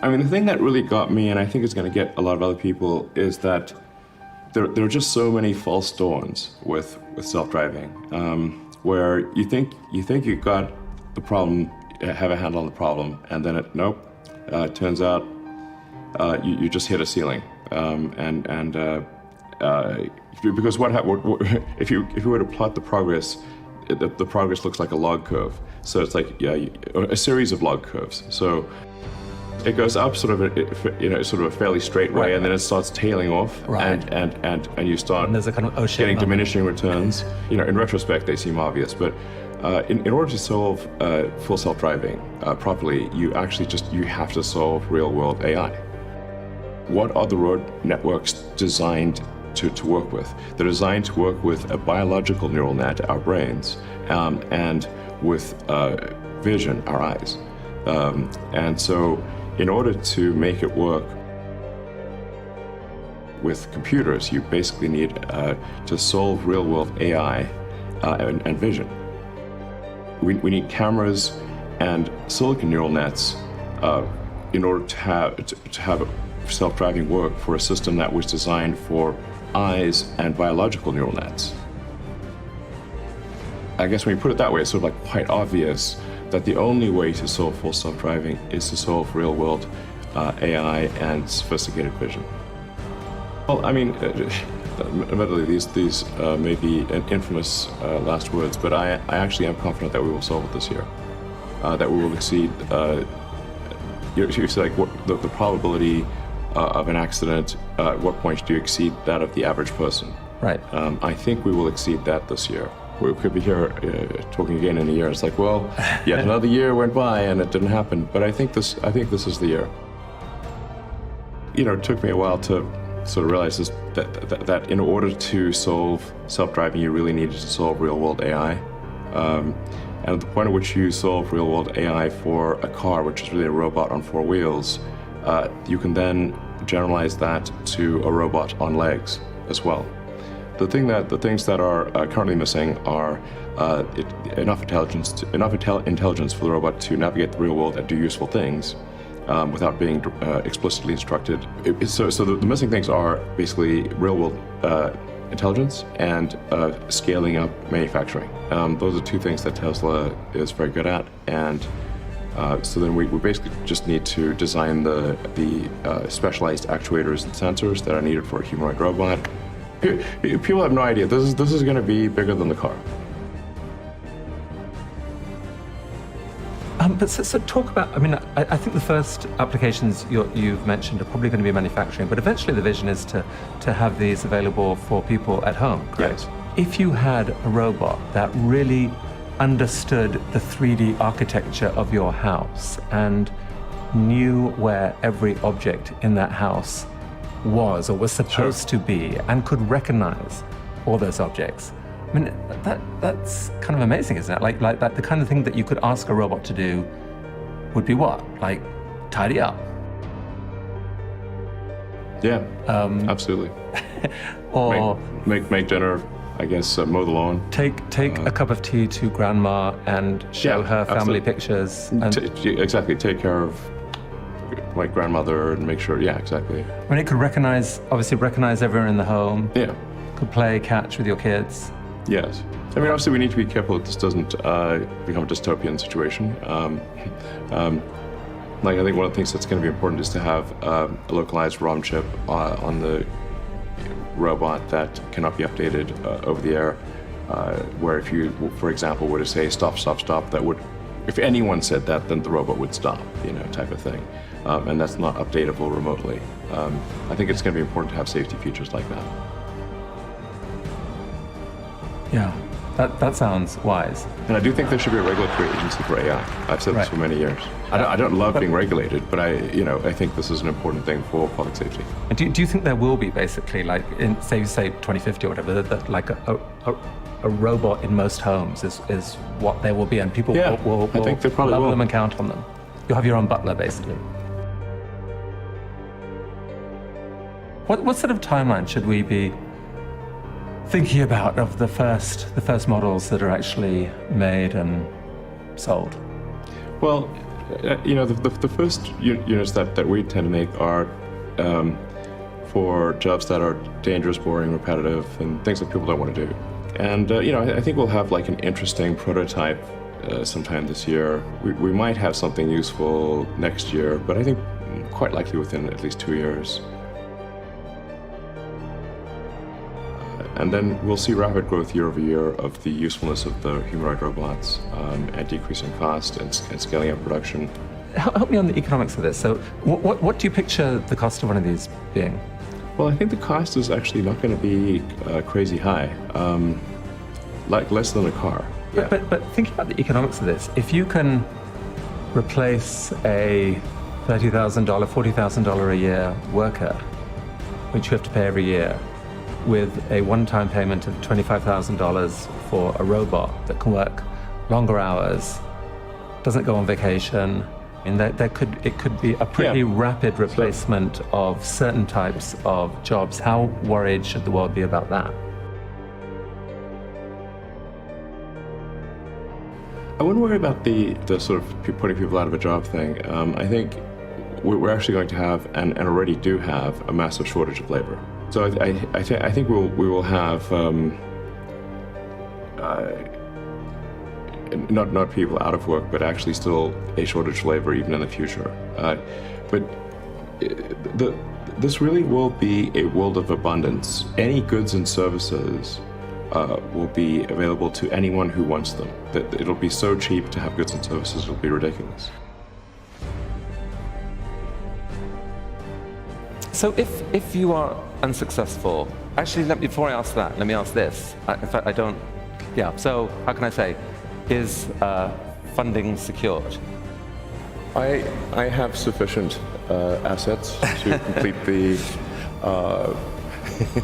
I mean, the thing that really got me, and I think it's going to get a lot of other people, is that there are just so many false dawns with self-driving, where you think you got the problem, have a handle on the problem, and then it turns out you just hit a ceiling, because if you were to plot the progress, the progress looks like a log curve. So it's like a series of log curves. So it goes up sort of a fairly straight way, and then it starts tailing off, and you start there's a kind of getting diminishing returns. In retrospect, they seem obvious, but in order to solve full self-driving properly, you have to solve real-world AI. What are the road networks designed to work with? They're designed to work with a biological neural net, our brains, and with vision, our eyes. And so in order to make it work with computers, you basically need to solve real-world AI and vision. We need cameras and silicon neural nets in order to have self-driving work for a system that was designed for eyes and biological neural nets. I guess when you put it that way, it's sort of like quite obvious that the only way to solve full self-driving is to solve real-world AI and sophisticated vision. Well, I mean, admittedly, these may be an infamous last words, but I actually am confident that we will solve it this year. That we will exceed. You say like the probability of an accident. At what point do you exceed that of the average person? Right. I think we will exceed that this year. We could be here talking again in a year. It's like, well, yet another year went by and it didn't happen. But I think this is the year. It took me a while to sort of realize this, that in order to solve self-driving, you really needed to solve real-world AI. And at the point at which you solve real-world AI for a car, which is really a robot on four wheels, you can then generalize that to a robot on legs as well. The things that are currently missing are enough intelligence for the robot to navigate the real world and do useful things without being explicitly instructed. So the missing things are basically real world intelligence and scaling up manufacturing. Those are two things that Tesla is very good at, and so then we basically just need to design the specialized actuators and sensors that are needed for a humanoid robot. People have no idea. This is going to be bigger than the car. But so talk about, I mean, I think the first applications you've mentioned are probably going to be manufacturing, but eventually the vision is to have these available for people at home, correct? Yes. If you had a robot that really understood the 3D architecture of your house and knew where every object in that house was or was supposed to be and could recognize all those objects. I mean, that's kind of amazing, isn't it? Like that, the kind of thing that you could ask a robot to do would be what? Like, tidy up. Yeah, absolutely. Or make dinner, I guess, mow the lawn. Take a cup of tea to grandma and show her family pictures. And exactly, take care of my grandmother and make sure, yeah, exactly. When it could obviously recognize everyone in the home. Yeah. Could play catch with your kids. Yes. I mean, obviously we need to be careful that this doesn't become a dystopian situation. Like, I think one of the things that's going to be important is to have a localized ROM chip on the robot that cannot be updated over the air, where if you, for example, were to say stop, stop, stop, that would, if anyone said that, then the robot would stop, type of thing. And that's not updatable remotely. I think it's going to be important to have safety features like that. Yeah, that sounds wise. And I do think there should be a regulatory agency for AI. I've said this for many years. I don't love being regulated, but I think this is an important thing for public safety. And do you think there will be basically, like in say 2050 or whatever, that like a robot in most homes is what there will be, and people will I think they probably love will. them and count on them. You'll have your own butler, basically. What sort of timeline should we be thinking about of the first models that are actually made and sold? Well, The first units that we tend to make are for jobs that are dangerous, boring, repetitive, and things that people don't want to do. And I think we'll have like an interesting prototype sometime this year. We might have something useful next year, but I think quite likely within at least 2 years. And then we'll see rapid growth year over year of the usefulness of the humanoid robots and decreasing cost and scaling up production. Help me on the economics of this. So what do you picture the cost of one of these being? Well, I think the cost is actually not going to be crazy high, like less than a car. Yeah. But think about the economics of this. If you can replace a $30,000, $40,000 a year worker, which you have to pay every year, with a one-time payment of $25,000 for a robot that can work longer hours, doesn't go on vacation, and it could be a pretty rapid replacement of certain types of jobs. How worried should the world be about that? I wouldn't worry about the sort of putting people out of a job thing. I think we're actually going to have, and already do have, a massive shortage of labor. So I think we will have not people out of work, but actually still a shortage of labor even in the future. But this really will be a world of abundance. Any goods and services will be available to anyone who wants them. It'll be so cheap to have goods and services, it'll be ridiculous. So if you are unsuccessful, actually, before I ask that, let me ask this. In fact, I don't, so how can I say, is funding secured? I have sufficient assets to complete the,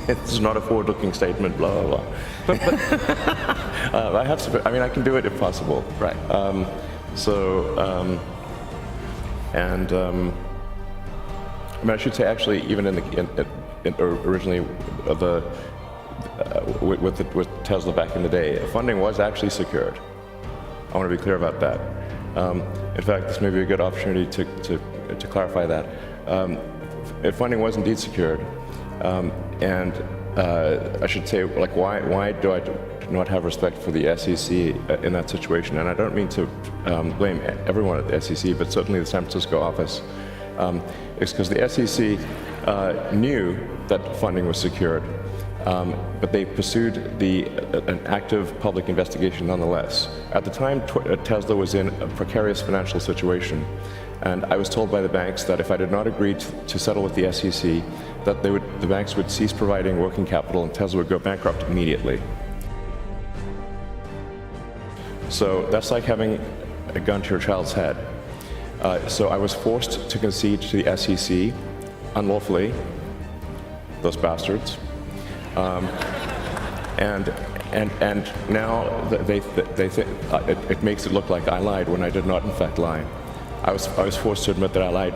it's not a forward-looking statement, blah, blah, blah. But I can do it if possible. Right. I should say, actually, even originally with Tesla back in the day, funding was actually secured. I want to be clear about that. In fact, this may be a good opportunity to clarify that. Funding was indeed secured, and I should say, like, why do I not have respect for the SEC in that situation? And I don't mean to blame everyone at the SEC, but certainly the San Francisco office. It's because the SEC knew that funding was secured, but they pursued an active public investigation nonetheless. At the time, Tesla was in a precarious financial situation, and I was told by the banks that if I did not agree to settle with the SEC, that the banks would cease providing working capital and Tesla would go bankrupt immediately. So that's like having a gun to your child's head. So I was forced to concede to the SEC unlawfully, those bastards, and now they think it makes it look like I lied when I did not in fact lie. I was forced to admit that I lied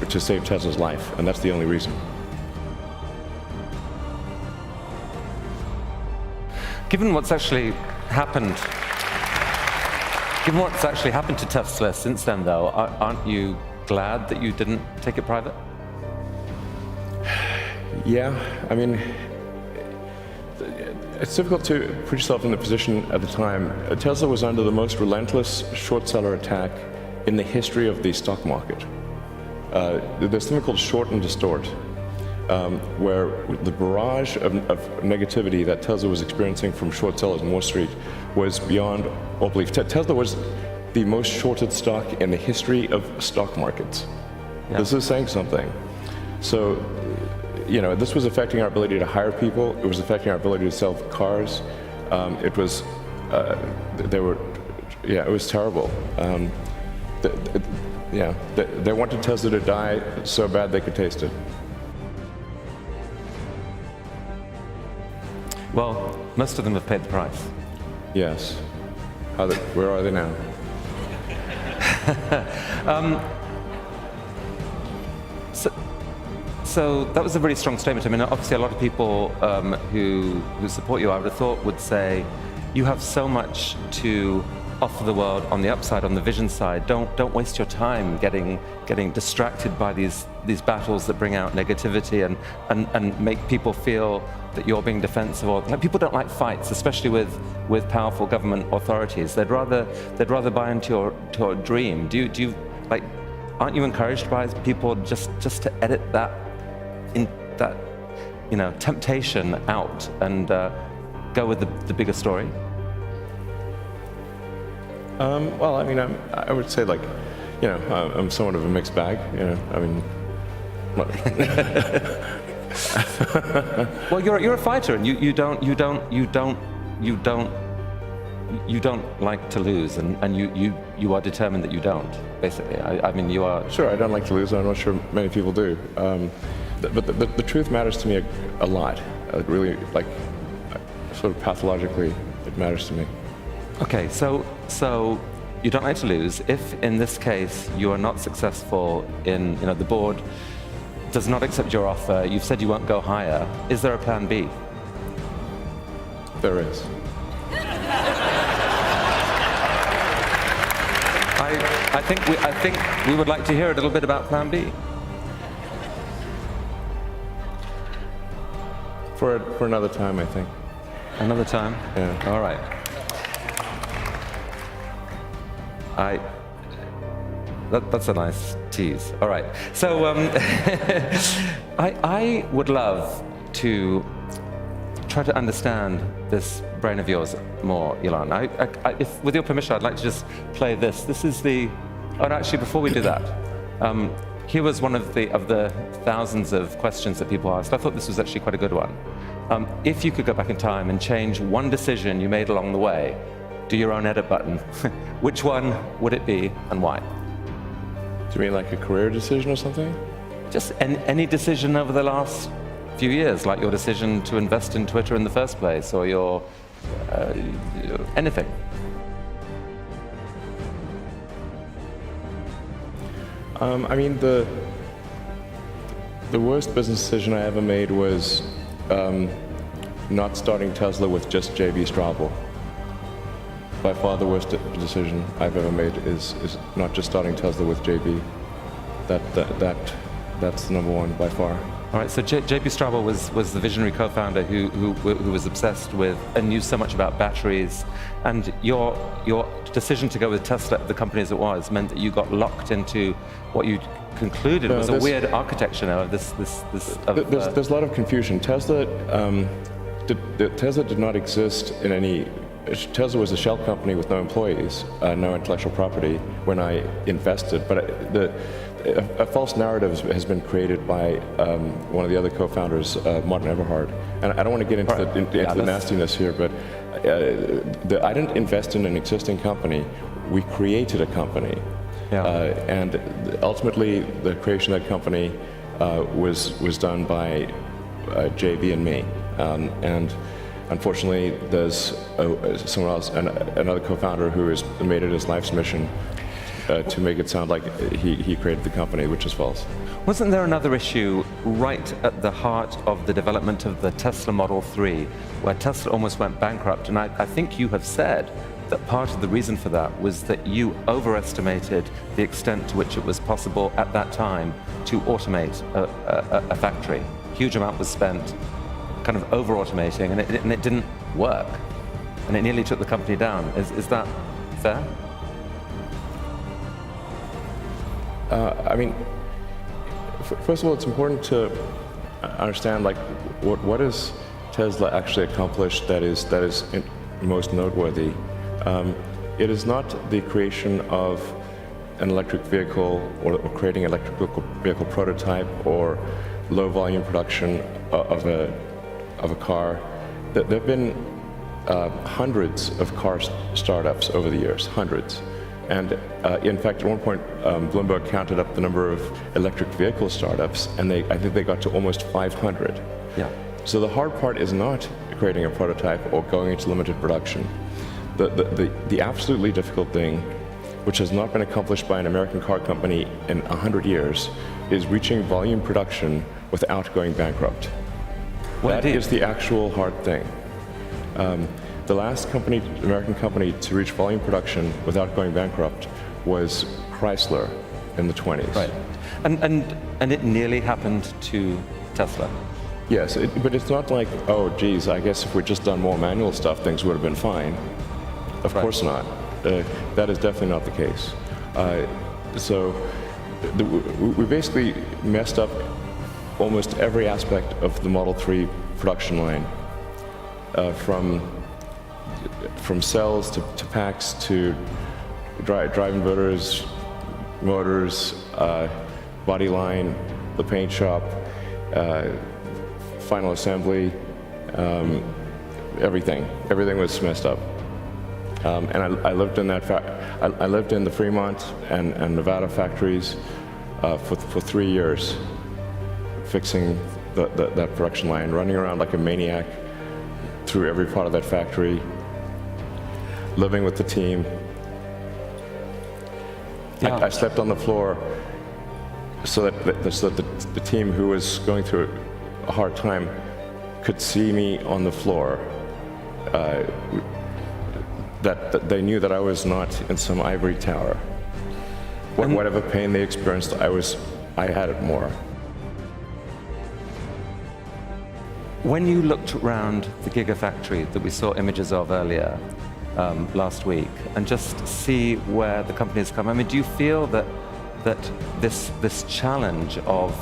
to save Tesla's life, and that's the only reason. Given what's actually happened to Tesla since then, though, aren't you glad that you didn't take it private? Yeah, I mean, it's difficult to put yourself in the position at the time. Tesla was under the most relentless short seller attack in the history of the stock market. There's something called short and distort, where the barrage of negativity that Tesla was experiencing from short sellers on Wall Street was beyond all belief. Tesla was the most shorted stock in the history of stock markets. Yeah. This is saying something. So, this was affecting our ability to hire people. It was affecting our ability to sell cars. It was terrible. They wanted Tesla to die so bad they could taste it. Well, most of them have paid the price. Yes. Where are they now? So that was a really strong statement. I mean, obviously a lot of people who support you, I would have thought, would say, you have so much to offer the world on the upside, on the vision side. Don't waste your time getting distracted by these battles that bring out negativity and make people feel that you're being defensive. Or like, people don't like fights, especially with powerful government authorities. They'd rather buy into your dream. Do you like? Aren't you encouraged by people just to edit that temptation out and go with the bigger story? Well, I mean, I would say, like, I'm somewhat of a mixed bag. I mean. Well, you're a fighter, and you don't like to lose, and you are determined that you don't. Basically, I mean, you are. Sure, I don't like to lose. I'm not sure many people do. But the truth matters to me a lot. Really, like, sort of pathologically, it matters to me. Okay, so you don't like to lose. If in this case you are not successful in, the board does not accept your offer, you've said you won't go higher, is there a plan B? There is. I think we would like to hear a little bit about plan B. For another time, I think. Another time? Yeah. All right. That's a nice tease. All right. So I would love to try to understand this brain of yours more, Elon. If, with your permission, I'd like to just play this. This is the. Oh, no, actually, before we do that, here was one of the thousands of questions that people asked. I thought this was actually quite a good one. If you could go back in time and change one decision you made along the way, do your own edit button, which one would it be and why? Do you mean like a career decision or something? Just any decision over the last few years, like your decision to invest in Twitter in the first place, or your anything. I mean, the worst business decision I ever made was not starting Tesla with just J.B. Straubel. By far the worst decision I've ever made is not just starting Tesla with JB. That's the number one by far. All right, so J.B. Straubel was the visionary co-founder who was obsessed with and knew so much about batteries. And your decision to go with Tesla, the company as it was, meant that you got locked into what you concluded was a weird architecture now of this. There's a lot of confusion. Tesla did not exist in any. Tesla was a shell company with no employees, no intellectual property when I invested. But a false narrative has been created by one of the other co-founders, Martin Eberhard. And I don't want to get into the nastiness here, but I didn't invest in an existing company. We created a company. Yeah. And ultimately, the creation of that company was done by JB and me. And unfortunately, there's someone else, another co-founder, who has made it his life's mission to make it sound like he created the company, which is false. Wasn't there another issue right at the heart of the development of the Tesla Model 3, where Tesla almost went bankrupt? And I think you have said that part of the reason for that was that you overestimated the extent to which it was possible at that time to automate a factory. Huge amount was spent kind of over-automating, and it didn't work, and it nearly took the company down. Is that fair? I mean, first of all, it's important to understand, like, what has Tesla actually accomplished that is most noteworthy. It is not the creation of an electric vehicle or creating an electric vehicle prototype or low volume production of a car. There have been hundreds of car startups over the years, hundreds. And in fact, at one point, Bloomberg counted up the number of electric vehicle startups, and I think they got to almost 500. Yeah. So the hard part is not creating a prototype or going into limited production. The absolutely difficult thing, which has not been accomplished by an American car company in 100 years, is reaching volume production without going bankrupt. That is the actual hard thing. The last company, American company, to reach volume production without going bankrupt was Chrysler in the 20s. Right. And it nearly happened to Tesla. Yes, but it's not like, oh, geez, I guess if we'd just done more manual stuff, things would have been fine. Of course not. That is definitely not the case. We basically messed up almost every aspect of the Model 3 production line, from cells to packs to drive inverters, motors, body line, the paint shop, final assembly, everything. Everything was messed up. And I lived in I lived in the Fremont and Nevada factories for 3 years, fixing that production line, running around like a maniac through every part of that factory, living with the team. Yeah. I slept on the floor so that the team who was going through a hard time could see me on the floor. That they knew that I was not in some ivory tower. Whatever pain they experienced, I had it more. When you looked around the Gigafactory that we saw images of earlier last week, and just see where the company has come, I mean, do you feel that this challenge of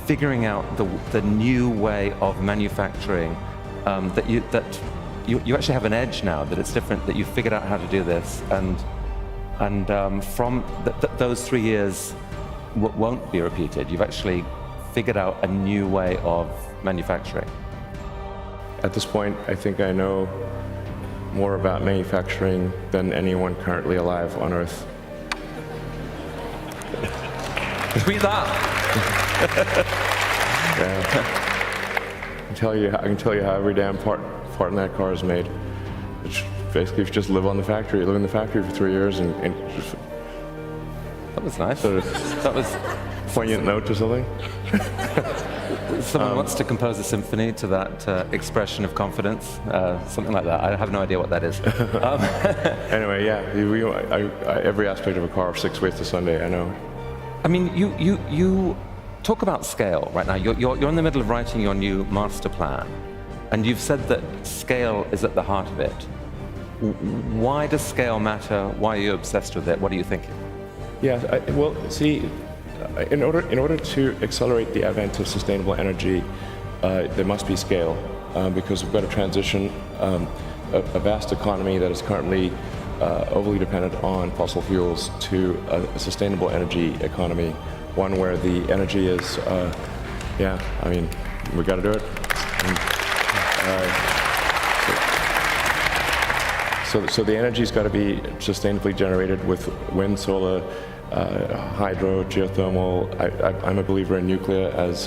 figuring out the new way of manufacturing, that you actually have an edge now, that it's different, that you've figured out how to do this, and from those 3 years won't be repeated. You've actually figured out a new way of manufacturing. At this point, I think I know more about manufacturing than anyone currently alive on Earth. Tweet that. Yeah. I can tell you how every damn part in that car is made. It's basically, if you just live in the factory for 3 years and just That was nice. sort of That was. poignant note or something. Someone wants to compose a symphony to that expression of confidence, something like that. I have no idea what that is. Anyway, yeah, every aspect of a car, 6 ways to Sunday, I know. I mean, you talk about scale right now. You're in the middle of writing your new master plan, and you've said that scale is at the heart of it. Why does scale matter? Why are you obsessed with it? What are you thinking? Yeah, well, see, in order to accelerate the advent of sustainable energy, there must be scale, because we've got to transition a vast economy that is currently overly dependent on fossil fuels to a sustainable energy economy, one where the energy is, we got to do it. So the energy's got to be sustainably generated with wind, solar, hydro, geothermal. I'm a believer in nuclear, as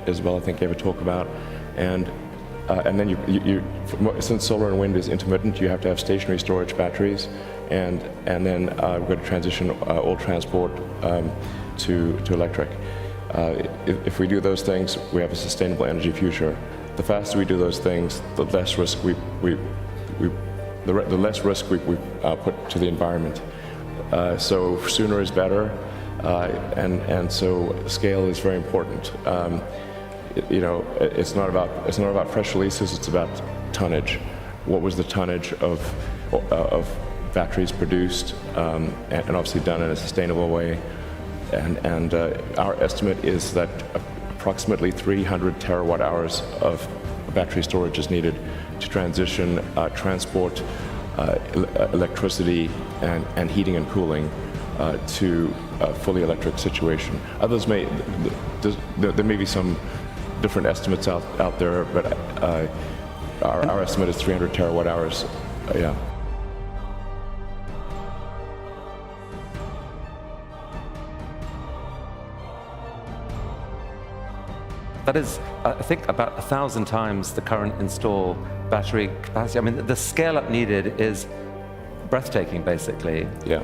Isabel, I think, gave a talk about, and then you since solar and wind is intermittent, you have to have stationary storage batteries, and then we've got to transition all transport to electric. If we do those things, we have a sustainable energy future. The faster we do those things, the less risk we put to the environment. So sooner is better, and so scale is very important. It's not about press releases. It's about tonnage. What was the tonnage of batteries produced, and obviously done in a sustainable way? And our estimate is that approximately 300 terawatt hours of battery storage is needed to transition transport, electricity, and heating and cooling to a fully electric situation. There may be some different estimates out there, but our estimate is 300 terawatt hours. Yeah. That is, I think, about 1,000 times the current installed battery capacity. I mean, the scale up needed is breathtaking, basically. Yeah.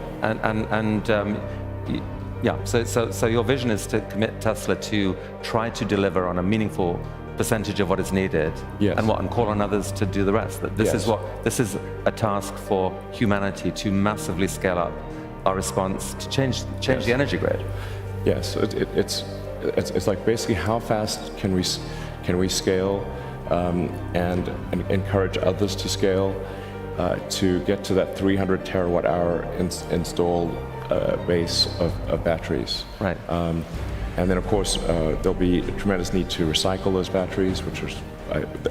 So your vision is to commit Tesla to try to deliver on a meaningful percentage of what is needed, Yes. and call on others to do the rest. That this Yes. this is a task for humanity to massively scale up our response to change Yes. the energy grid. Yes, it's like basically how fast can we scale and encourage others to scale to get to that 300 terawatt hour installed base of batteries. Right. And then of course there'll be a tremendous need to recycle those batteries, which is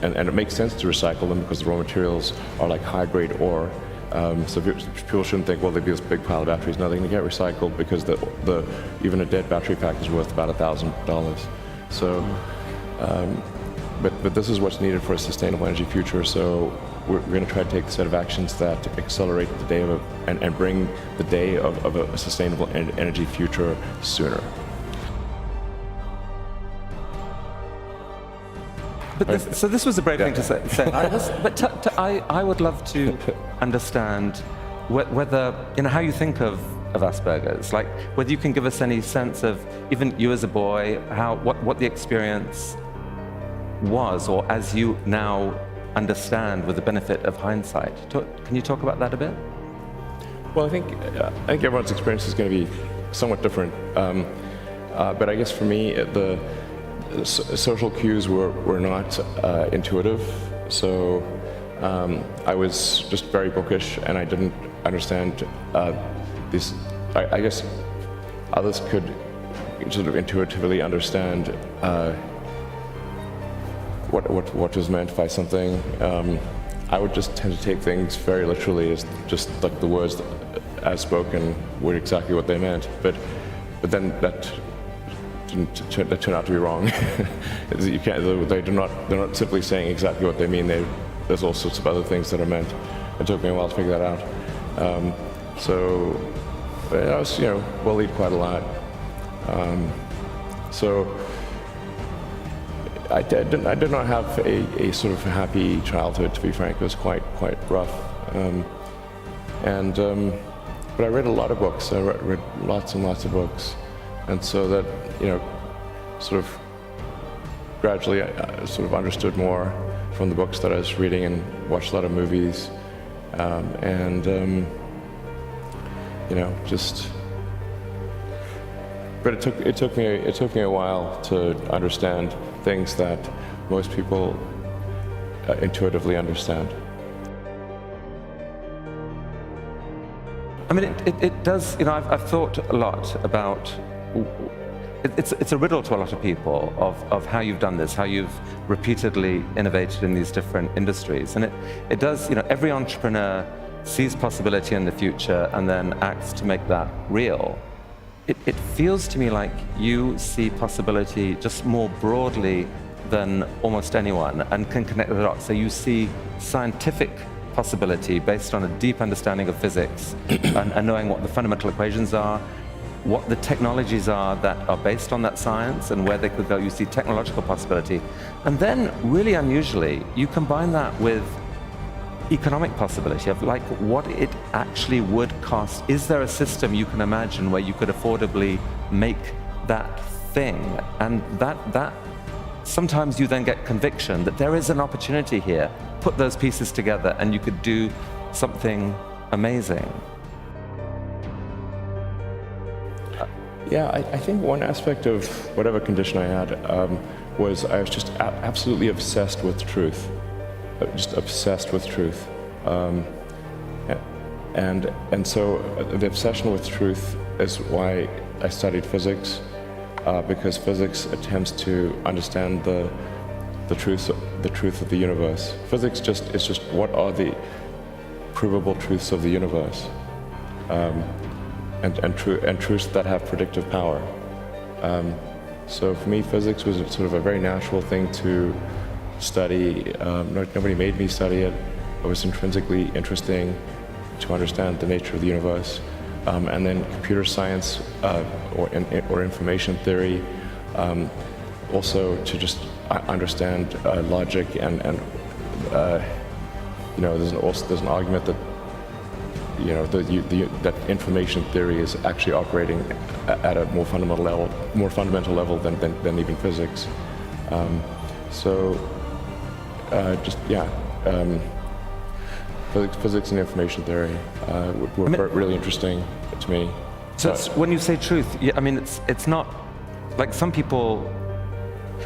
and it makes sense to recycle them because the raw materials are like high grade ore. So people shouldn't think, well, there'd be this big pile of batteries. No, they're going to get recycled because even a dead battery pack is worth about $1,000. So, but this is what's needed for a sustainable energy future. So we're going to try to take a set of actions that accelerate the day and bring the day of a sustainable energy future sooner. But this was a brave thing to say. I would love to understand whether, how you think of Asperger's, like whether you can give us any sense of, even you as a boy, what the experience was, or as you now understand with the benefit of hindsight. Can you talk about that a bit? Well, I think everyone's experience is going to be somewhat different. But I guess for me, the social cues were not intuitive, so I was just very bookish, and I didn't understand this. I guess others could sort of intuitively understand what was meant by something. I would just tend to take things very literally, as just like the words as spoken were exactly what they meant. But then that turned out to be wrong. You can't. They're not simply saying exactly what they mean. There's all sorts of other things that are meant. It took me a while to figure that out. But I was, bullied quite a lot. So I did not have a sort of happy childhood, to be frank. It was quite rough. But I read a lot of books. I read lots and lots of books. And so that, sort of gradually I sort of understood more from the books that I was reading, and watched a lot of movies. But it took me a while to understand things that most people intuitively understand. I mean, it does. I've thought a lot about. It's a riddle to a lot of people of how you've done this, how you've repeatedly innovated in these different industries, and it does. Every entrepreneur sees possibility in the future and then acts to make that real. It feels to me like you see possibility just more broadly than almost anyone, and can connect the dots. So you see scientific possibility based on a deep understanding of physics and knowing what the fundamental equations are, what the technologies are that are based on that science and where they could go. You see technological possibility. And then, really unusually, you combine that with economic possibility of like what it actually would cost. Is there a system you can imagine where you could affordably make that thing? And that sometimes you then get conviction that there is an opportunity here. Put those pieces together and you could do something amazing. Yeah, I think one aspect of whatever condition I had was I was just absolutely obsessed with truth. Just obsessed with truth. And so the obsession with truth is why I studied physics, because physics attempts to understand the truth of the universe. Physics is just what are the provable truths of the universe. And truths that have predictive power. So for me, physics was sort of a very natural thing to study. Nobody made me study it. It was intrinsically interesting to understand the nature of the universe. And then computer science or information theory, also to just understand logic and there's an argument that that information theory is actually operating at a more fundamental level than even physics. So, physics and information theory were really interesting to me. So when you say truth, I mean, it's not like some people.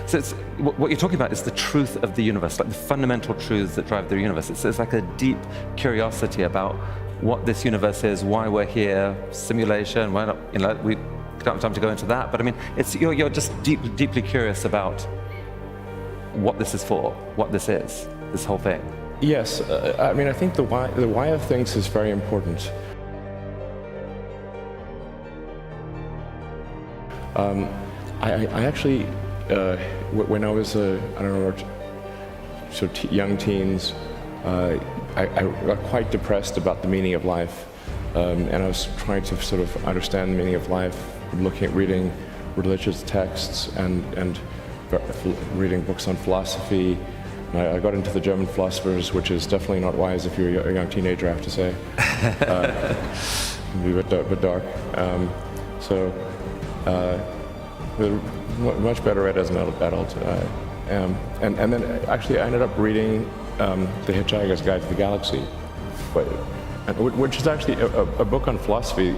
So what you're talking about is the truth of the universe, like the fundamental truths that drive the universe. It's like a deep curiosity about what this universe is, why we're here, simulation. Why not? You know, we don't have time to go into that. But I mean, you're just deeply curious about what this is for, what this is, this whole thing. Yes, I mean, I think the why of things is very important. I actually, when I was, young teens, I got quite depressed about the meaning of life, and I was trying to sort of understand the meaning of life, reading religious texts and reading books on philosophy. I got into the German philosophers, which is definitely not wise if you're a young teenager, I have to say. Can be a bit dark. Much better read as an adult. And then actually I ended up reading The Hitchhiker's Guide to the Galaxy, which is actually a book on philosophy,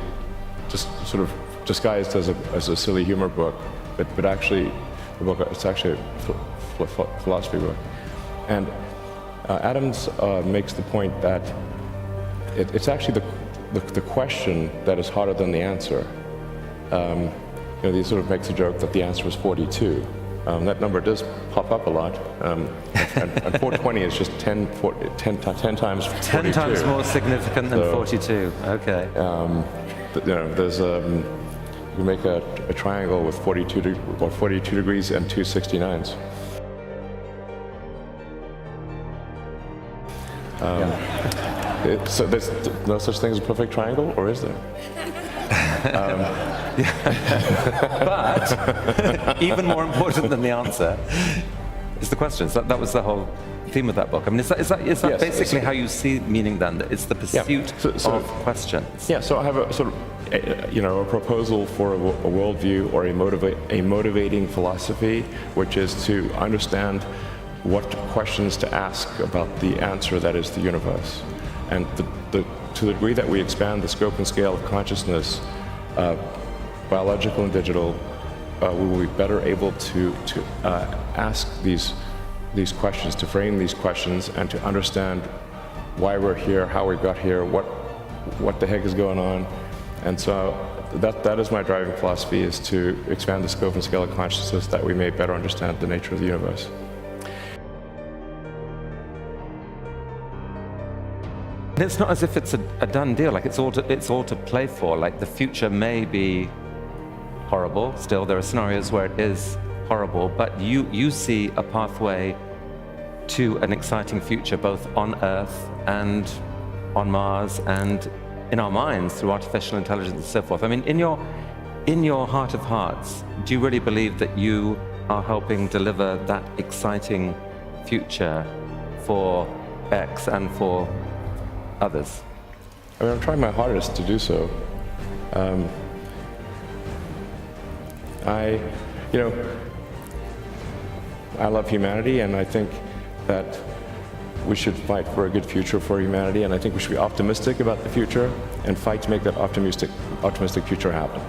just sort of disguised as a silly humor book, but actually it's actually a philosophy book. And Adams makes the point that it's actually the question that is harder than the answer. He sort of makes a joke that the answer was 42. That number does pop up a lot. And 420 is just 10 times 42. 10 times more significant than 42. Okay. There's you make a triangle with 42 degrees and two 69s. So there's no such thing as a perfect triangle, or is there? But even more important than the answer is the questions. That was the whole theme of that book. I mean, is that yes, basically how you see meaning then? That it's the pursuit of questions. Yeah. So I have a sort of a proposal for a worldview or a motivating philosophy, which is to understand what questions to ask about the answer that is the universe, and to the degree that we expand the scope and scale of consciousness, biological and digital, we will be better able to ask these questions, to frame these questions, and to understand why we're here, how we got here, what the heck is going on. And so that is my driving philosophy, is to expand the scope and scale of consciousness that we may better understand the nature of the universe. It's not as if it's a done deal. Like it's all to play for. Like the future may be horrible. Still, there are scenarios where it is horrible, but you see a pathway to an exciting future, both on Earth and on Mars and in our minds through artificial intelligence and so forth. I mean, in your heart of hearts, do you really believe that you are helping deliver that exciting future for X and for others? I mean, I'm trying my hardest to do so. I love humanity, and I think that we should fight for a good future for humanity, and I think we should be optimistic about the future and fight to make that optimistic future happen.